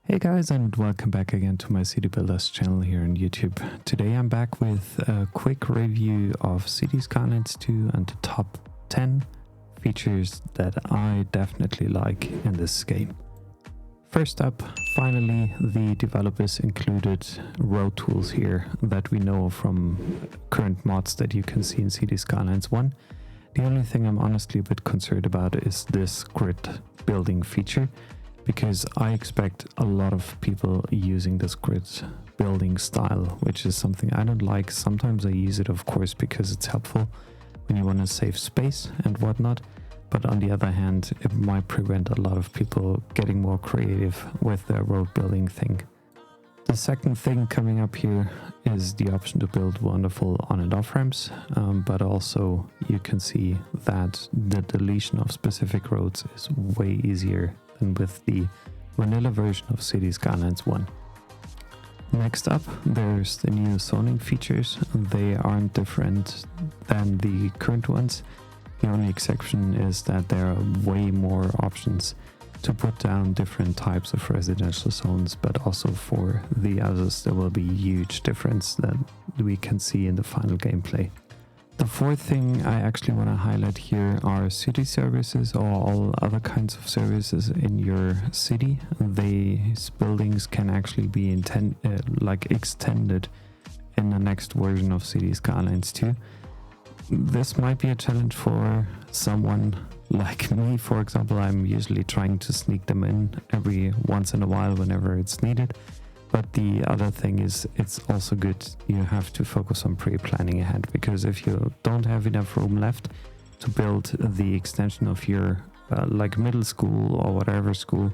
Hey guys, and welcome back again to my City Builders channel here on YouTube. Today I'm back with a quick review of Skylines 2 and the top 10 features that I definitely like in this game. First up, finally, the developers included road tools here that we know from current mods that you can see in Skylines 1. The only thing I'm honestly a bit concerned about is this grid building feature, because I expect a lot of people using this grid building style, which is something I don't like. Sometimes I use it, of course, because it's helpful when you want to save space and whatnot. But on the other hand, it might prevent a lot of people getting more creative with their road building thing. The second thing coming up here is the option to build wonderful on and off ramps, but also you can see that the deletion of specific roads is way easier than with the vanilla version of Skylines 1. Next up, there's the new zoning features. They aren't different than the current ones. The only exception is that there are way more options to put down different types of residential zones, but also for the others there will be huge difference that we can see in the final gameplay. The fourth thing I actually want to highlight here are city services, or all other kinds of services in your city. These buildings can actually be extended in the next version of Skylines 2. This might be a challenge for someone like me, for example. I'm usually trying to sneak them in every once in a while whenever it's needed. But the other thing is, it's also good you have to focus on pre-planning ahead, because if you don't have enough room left to build the extension of your middle school or whatever school,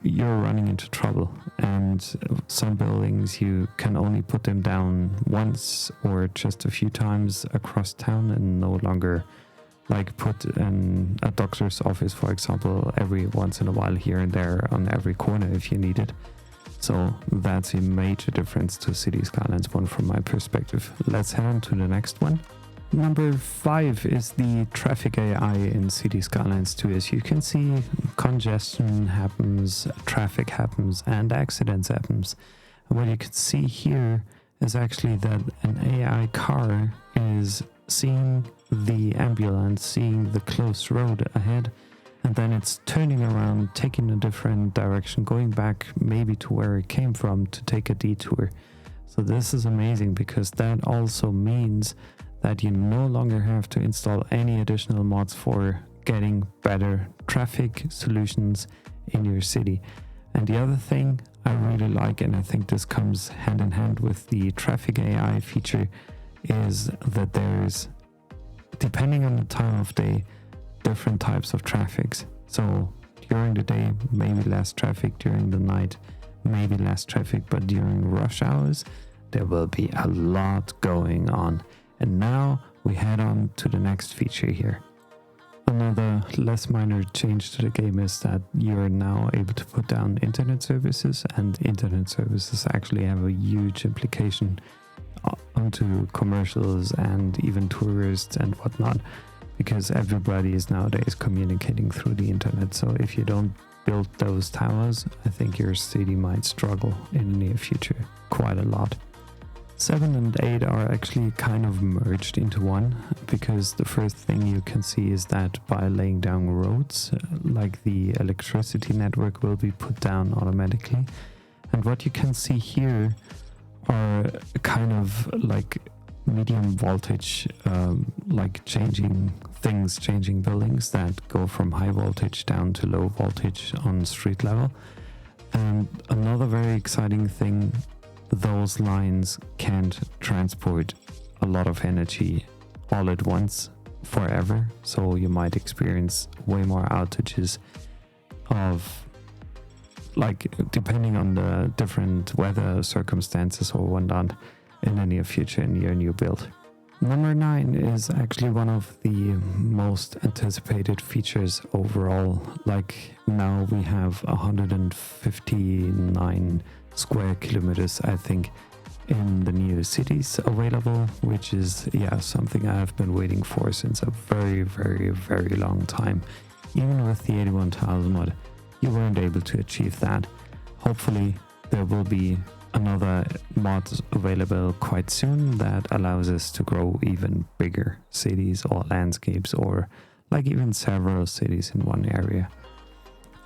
you're running into trouble. And some buildings you can only put them down once or just a few times across town, and no longer put a doctor's office, for example, every once in a while here and there on every corner if you need it. So that's a major difference to Skylines 1 from my perspective. Let's head on to the next one. Number 5 is the traffic AI in Skylines 2. As you can see, congestion happens, traffic happens, and accidents happens. And what you can see here is actually that an AI car is seeing the ambulance, seeing the closed road ahead, and then it's turning around, taking a different direction, going back maybe to where it came from to take a detour. So this is amazing, because that also means that you no longer have to install any additional mods for getting better traffic solutions in your city. And the other thing I really like, and I think this comes hand in hand with the traffic AI feature, is that there's, depending on the time of day, different types of traffics. So during the day, maybe less traffic; during the night, maybe less traffic, but during rush hours, there will be a lot going on. And now we head on to the next feature here. Another less minor change to the game is that you're now able to put down internet services, and internet services actually have a huge implication onto commercials and even tourists and whatnot, because everybody is nowadays communicating through the internet. So if you don't build those towers, I think your city might struggle in the near future quite a lot. 7 and 8 are actually kind of merged into one, because the first thing you can see is that by laying down roads, the electricity network will be put down automatically. And what you can see here are kind of medium voltage, changing buildings that go from high voltage down to low voltage on street level. And another very exciting thing, those lines can't transport a lot of energy all at once forever. So you might experience way more outages of, depending on the different weather circumstances or whatnot, in the near future in your new build. Number 9 is actually one of the most anticipated features overall. Now we have 159 square kilometers, I think, in the new cities available, which is something I have been waiting for since a very, very, very long time. Even with the 81 tiles mod, you weren't able to achieve that. hopefully there will be another mod available quite soon that allows us to grow even bigger cities or landscapes, or like even several cities in one area.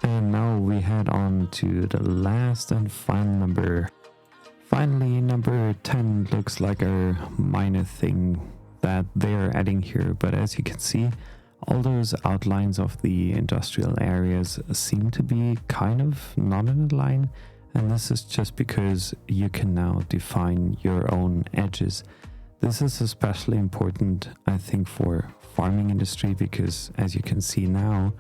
And now we head on to the last and final number. Finally, number 10 looks like a minor thing that they're adding here, but as you can see, all those outlines of the industrial areas seem to be kind of not in a line, and this is just because you can now define your own edges. This is especially important, I think, for farming industry, because as you can see now,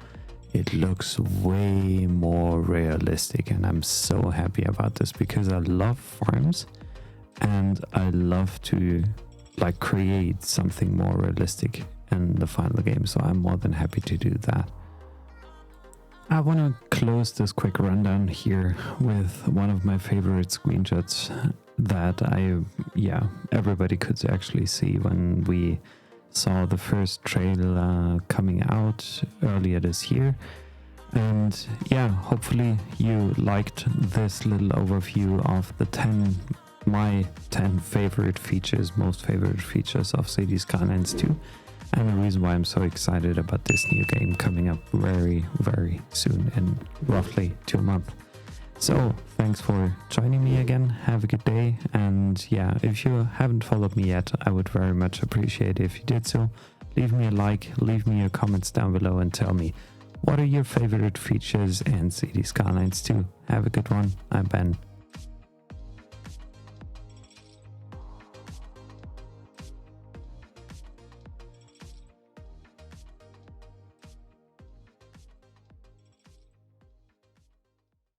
it looks way more realistic, and I'm so happy about this because I love farms and I love to like create something more realistic in the final game, so I'm more than happy to do that. I want to close this quick rundown here with one of my favorite screenshots that everybody could actually see when we saw the first trailer coming out earlier this year. And yeah, hopefully you liked this little overview of the my 10 favorite features, most favorite features of Cities Skylines 2, and the reason why I'm so excited about this new game coming up very, very soon, in roughly 2 months. So thanks for joining me again. Have a good day. And yeah, if you haven't followed me yet, I would very much appreciate it if you did so. Leave me a like, leave me your comments down below, and tell me what are your favorite features in Cities Skylines 2. Have a good one. I'm Ben.